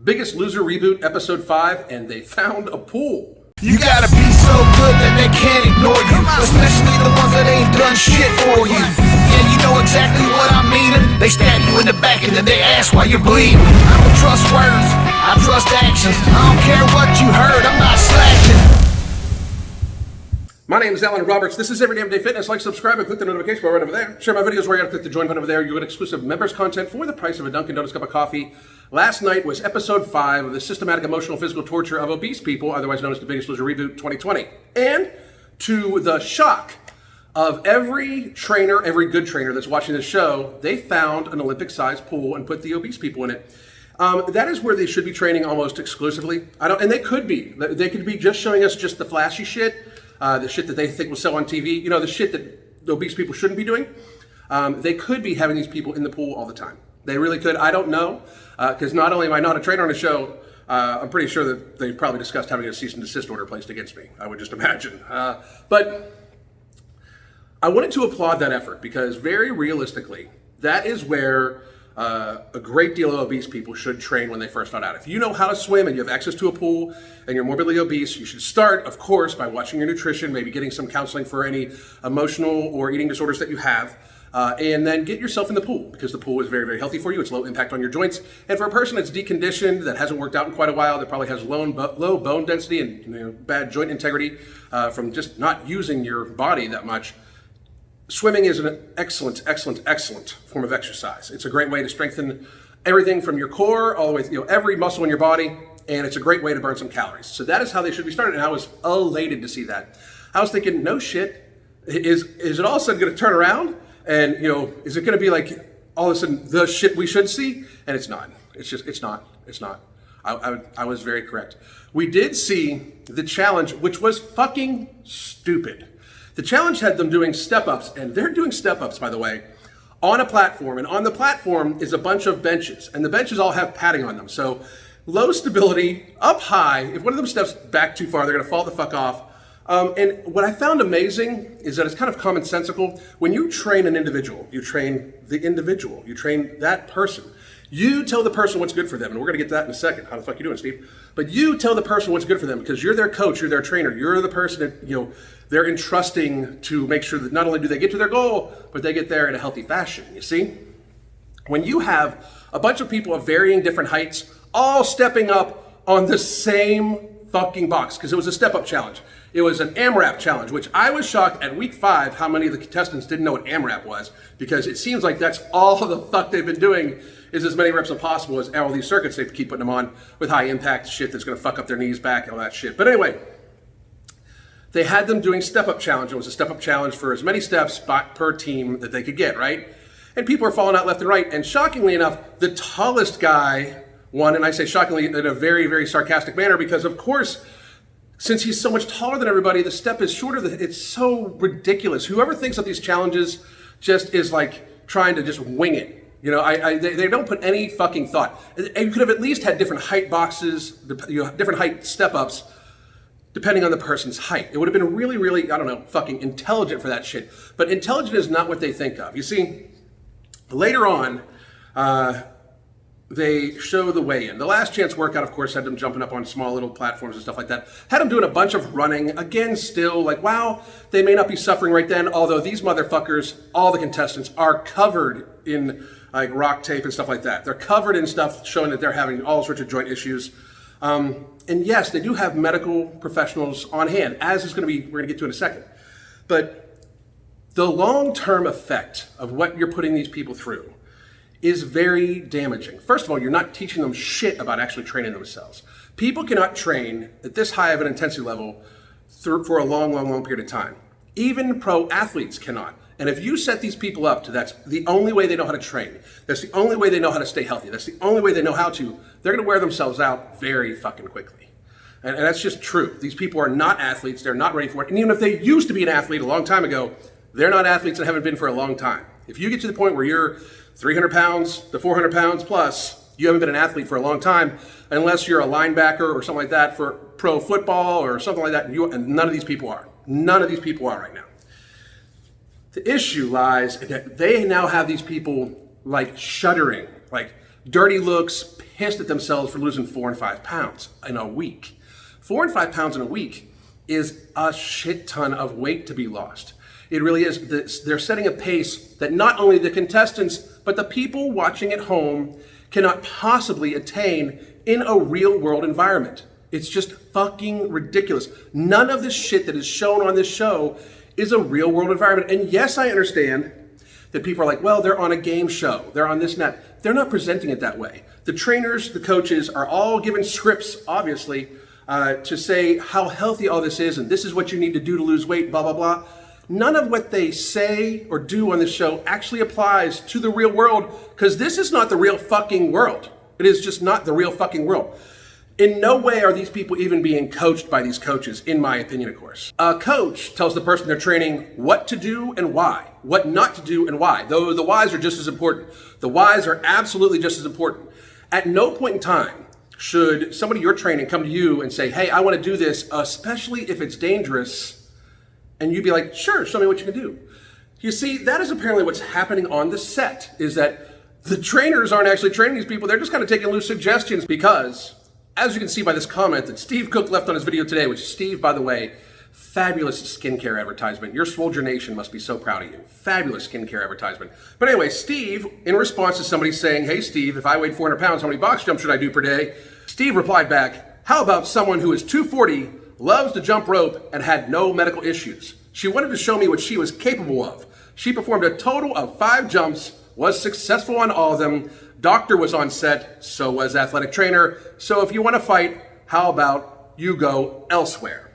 Biggest Loser Reboot, Episode 5, and they found a pool. You gotta be so good that they can't ignore you, especially the ones that ain't done shit for you. Yeah, you know exactly what I mean. They stab you in the back and then they ask why you're bleeding. I don't trust words, I trust actions. I don't care what you heard, I'm not slacking. My name is Alan Roberts. This is Every Damn Day Fitness. Like, subscribe, and click the notification bell right over there. Share my videos where you gotta click the join button over there. You get exclusive members content for the price of a Dunkin' Donuts cup of coffee. Last night was episode 5 of the systematic emotional physical torture of obese people, otherwise known as the Biggest Loser Reboot 2020. And to the shock of every trainer, every good trainer that's watching this show, they found an Olympic-sized pool and put the obese people in it. That is where they should be training almost exclusively. And they could be. They could be just showing us just the flashy shit, the shit that they think will sell on TV. You know, the shit that the obese people shouldn't be doing. They could be having these people in the pool all the time. They really could. I don't know, because not only am I not a trainer on the show, I'm pretty sure that they probably discussed having a cease and desist order placed against me. I would just imagine. But I wanted to applaud that effort because very realistically, that is where a great deal of obese people should train when they first start out. If you know how to swim and you have access to a pool and you're morbidly obese, you should start, of course, by watching your nutrition, maybe getting some counseling for any emotional or eating disorders that you have. And then get yourself in the pool because the pool is very, very healthy for you. It's low impact on your joints. And for a person that's deconditioned, that hasn't worked out in quite a while, that probably has low bone density and bad joint integrity from just not using your body that much, swimming is an excellent, excellent, excellent form of exercise. It's a great way to strengthen everything from your core all the way, every muscle in your body. And it's a great way to burn some calories. So that is how they should be started. And I was elated to see that. I was thinking, no shit, is it all of a sudden going to turn around? And, is it going to be like all of a sudden the shit we should see? And it's not. It's not. I was very correct. We did see the challenge, which was fucking stupid. The challenge had them doing step-ups, and they're doing step-ups, by the way, on a platform. And on the platform is a bunch of benches, and the benches all have padding on them. So low stability, up high. If one of them steps back too far, they're going to fall the fuck off. And what I found amazing is that it's kind of commonsensical. When you train an individual, you train the individual, you train that person. You tell the person what's good for them, and we're gonna get to that in a second. How the fuck you doing, Steve? But you tell the person what's good for them because you're their coach, you're their trainer, you're the person that, they're entrusting to make sure that not only do they get to their goal, but they get there in a healthy fashion, you see? When you have a bunch of people of varying different heights, all stepping up on the same fucking box, because it was a step-up challenge. It was an AMRAP challenge, which I was shocked at week 5 how many of the contestants didn't know what AMRAP was, because it seems like that's all the fuck they've been doing is as many reps as possible as all these circuits they keep putting them on with high impact shit that's gonna fuck up their knees, back, and all that shit. But anyway, they had them doing step-up challenge. It was a step-up challenge for as many steps per team that they could get, right? And people are falling out left and right. And shockingly enough, the tallest guy won, and I say shockingly in a very, very sarcastic manner because of course, since he's so much taller than everybody, the step is shorter. It's so ridiculous. Whoever thinks of these challenges just is like trying to just wing it. They don't put any fucking thought. And you could have at least had different height boxes, different height step-ups, depending on the person's height. It would have been really, really, fucking intelligent for that shit. But intelligent is not what they think of. You see, later on, they show the weigh-in. The last chance workout, of course, had them jumping up on small little platforms and stuff like that. Had them doing a bunch of running. Again, still like, wow, they may not be suffering right then, although these motherfuckers, all the contestants, are covered in like rock tape and stuff like that. They're covered in stuff showing that they're having all sorts of joint issues. And yes, they do have medical professionals on hand, as is we're gonna get to in a second. But the long-term effect of what you're putting these people through is very damaging. First of all, you're not teaching them shit about actually training themselves. People cannot train at this high of an intensity level for a long, long, long period of time. Even pro athletes cannot. And if you set these people up to that's the only way they know how to train, that's the only way they know how to stay healthy, that's the only way they know how to, they're gonna wear themselves out very fucking quickly. And that's just true. These people are not athletes, they're not ready for it. And even if they used to be an athlete a long time ago, they're not athletes and haven't been for a long time. If you get to the point where you're 300 pounds to 400 pounds plus, you haven't been an athlete for a long time, unless you're a linebacker or something like that for pro football or something like that, and none of these people are. None of these people are right now. The issue lies in that they now have these people like shuddering, like dirty looks, pissed at themselves for losing 4 and 5 pounds in a week. 4 and 5 pounds in a week is a shit ton of weight to be lost. It really is. They're setting a pace that not only the contestants, but the people watching at home cannot possibly attain in a real world environment. It's just fucking ridiculous. None of this shit that is shown on this show is a real world environment. And yes, I understand that people are like, well, they're on a game show. They're on this and that. They're not presenting it that way. The trainers, the coaches are all given scripts, obviously, to say how healthy all this is and this is what you need to do to lose weight, blah, blah, blah. None of what they say or do on this show actually applies to the real world because this is not the real fucking world. It is just not the real fucking world. In no way are these people even being coached by these coaches, in my opinion, of course. A coach tells the person they're training what to do and why, what not to do and why. Though the whys are just as important. The whys are absolutely just as important. At no point in time should somebody you're training come to you and say, hey, I want to do this, especially if it's dangerous, and you'd be like, sure, show me what you can do. You see, that is apparently what's happening on the set, is that the trainers aren't actually training these people. They're just kind of taking loose suggestions because, as you can see by this comment that Steve Cook left on his video today, which Steve, by the way, fabulous skincare advertisement. Your Swolger Nation must be so proud of you. Fabulous skincare advertisement. But anyway, Steve, in response to somebody saying, hey, Steve, if I weighed 400 pounds, how many box jumps should I do per day? Steve replied back, how about someone who is 240, loves to jump rope, and had no medical issues? She wanted to show me what she was capable of. She performed a total of 5 jumps, was successful on all of them. Doctor was on set, so was athletic trainer. So if you want to fight, how about you go elsewhere?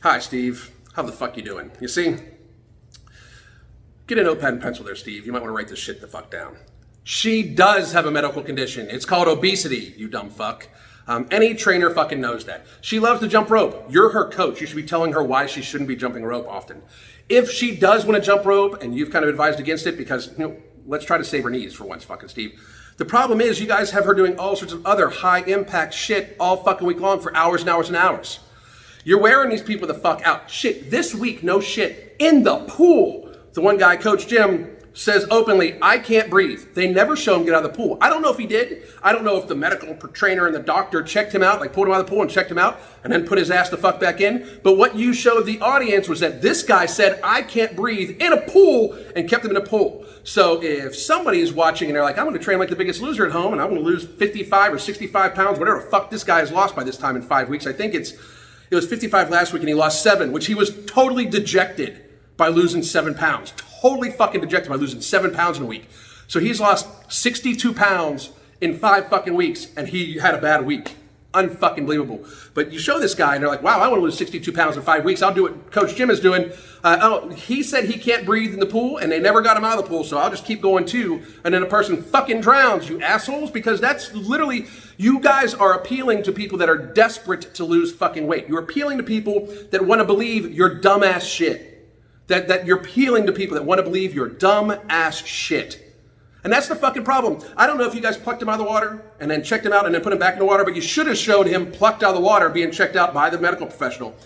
Hi, Steve. How the fuck you doing? You see? Get a notepad and pencil there, Steve. You might want to write this shit the fuck down. She does have a medical condition. It's called obesity, you dumb fuck. Any trainer fucking knows that. She loves to jump rope. You're her coach. You should be telling her why she shouldn't be jumping rope often. If she does want to jump rope and you've kind of advised against it because, let's try to save her knees for once, fucking Steve. The problem is you guys have her doing all sorts of other high impact shit all fucking week long for hours and hours and hours. You're wearing these people the fuck out. Shit, this week, no shit, in the pool. The one guy, Coach Jim, says openly, I can't breathe. They never show him get out of the pool. I don't know if he did. I don't know if the medical trainer and the doctor checked him out, like pulled him out of the pool and checked him out and then put his ass the fuck back in. But what you showed the audience was that this guy said, I can't breathe in a pool and kept him in a pool. So if somebody is watching and they're like, I'm going to train like the Biggest Loser at home and I'm going to lose 55 or 65 pounds, whatever the fuck this guy has lost by this time in 5 weeks. I think it was 55 last week and he lost 7, which he was totally dejected by losing 7 pounds. Totally fucking dejected by losing 7 pounds in a week. So he's lost 62 pounds in 5 fucking weeks and he had a bad week. Unfucking believable. But you show this guy and they're like, wow, I want to lose 62 pounds in 5 weeks. I'll do what Coach Jim is doing. He said he can't breathe in the pool and they never got him out of the pool, so I'll just keep going too. And then a person fucking drowns, you assholes, because that's literally, you guys are appealing to people that are desperate to lose fucking weight. You're appealing to people that want to believe your dumbass shit. That you're appealing to people that want to believe your dumb ass shit. And that's the fucking problem. I don't know if you guys plucked him out of the water and then checked him out and then put him back in the water, but you should have showed him plucked out of the water being checked out by the medical professional.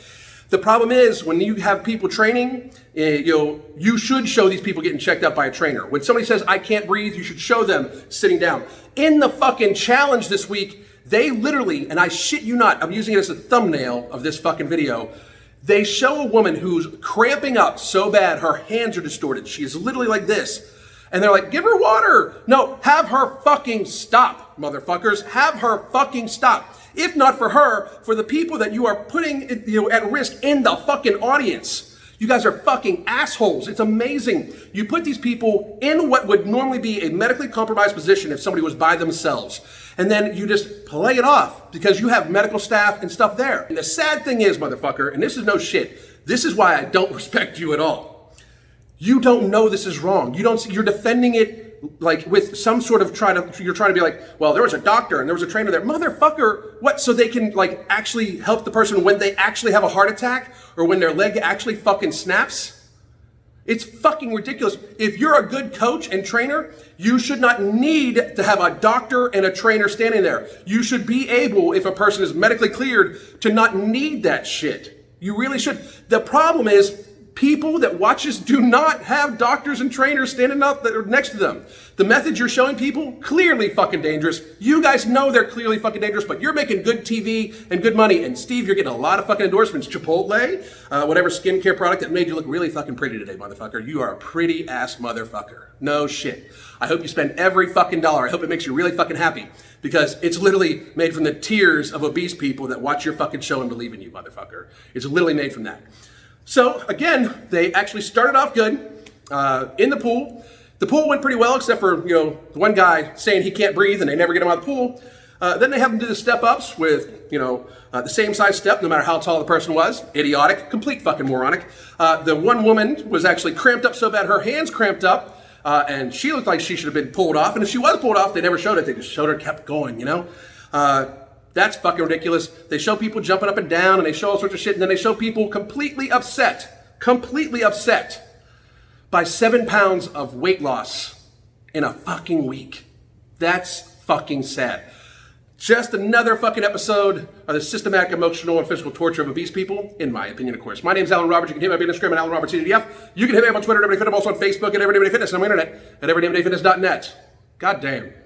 The problem is when you have people training, you should show these people getting checked out by a trainer. When somebody says, I can't breathe, you should show them sitting down. In the fucking challenge this week, they literally, and I shit you not, I'm using it as a thumbnail of this fucking video, they show a woman who's cramping up so bad her hands are distorted. She is literally like this. And they're like, give her water. No, have her fucking stop, motherfuckers. Have her fucking stop. If not for her, for the people that you are putting at risk in the fucking audience. You guys are fucking assholes. It's amazing. You put these people in what would normally be a medically compromised position if somebody was by themselves. And then you just play it off because you have medical staff and stuff there. And the sad thing is, motherfucker, and this is no shit, this is why I don't respect you at all. You don't know this is wrong. You're defending it like with some sort of you're trying to be like, well, there was a doctor and there was a trainer there. Motherfucker, what? So they can like actually help the person when they actually have a heart attack or when their leg actually fucking snaps? It's fucking ridiculous. If you're a good coach and trainer, you should not need to have a doctor and a trainer standing there. You should be able, if a person is medically cleared, to not need that shit. You really should. The problem is, People that watch us do not have doctors and trainers standing up that are next to them. The methods you're showing people, clearly fucking dangerous. You guys know they're clearly fucking dangerous, but you're making good TV and good money. And Steve, you're getting a lot of fucking endorsements. Chipotle, whatever skincare product that made you look really fucking pretty today, motherfucker. You are a pretty ass motherfucker. No shit. I hope you spend every fucking dollar. I hope it makes you really fucking happy, because it's literally made from the tears of obese people that watch your fucking show and believe in you, motherfucker. It's literally made from that. So again, they actually started off good in the pool. The pool went pretty well, except for, you know, the one guy saying he can't breathe and they never get him out of the pool. Then they have him do the step-ups with, you know, the same size step, no matter how tall the person was. Idiotic, complete fucking moronic. The one woman was actually cramped up so bad her hands cramped up, and she looked like she should have been pulled off. And if she was pulled off, they never showed it. They just showed her kept going, you know. That's fucking ridiculous. They show people jumping up and down and they show all sorts of shit, and then they show people completely upset by 7 pounds of weight loss in a fucking week. That's fucking sad. Just another fucking episode of the systematic, emotional, and physical torture of obese people, in my opinion, of course. My name is Alan Roberts. You can hit me on Instagram at Alan Roberts CDF. You can hit me up on Twitter at Everyday Fitness. I'm also on Facebook at Everyday Fitness, and on my internet at everydayfitness.net. God damn.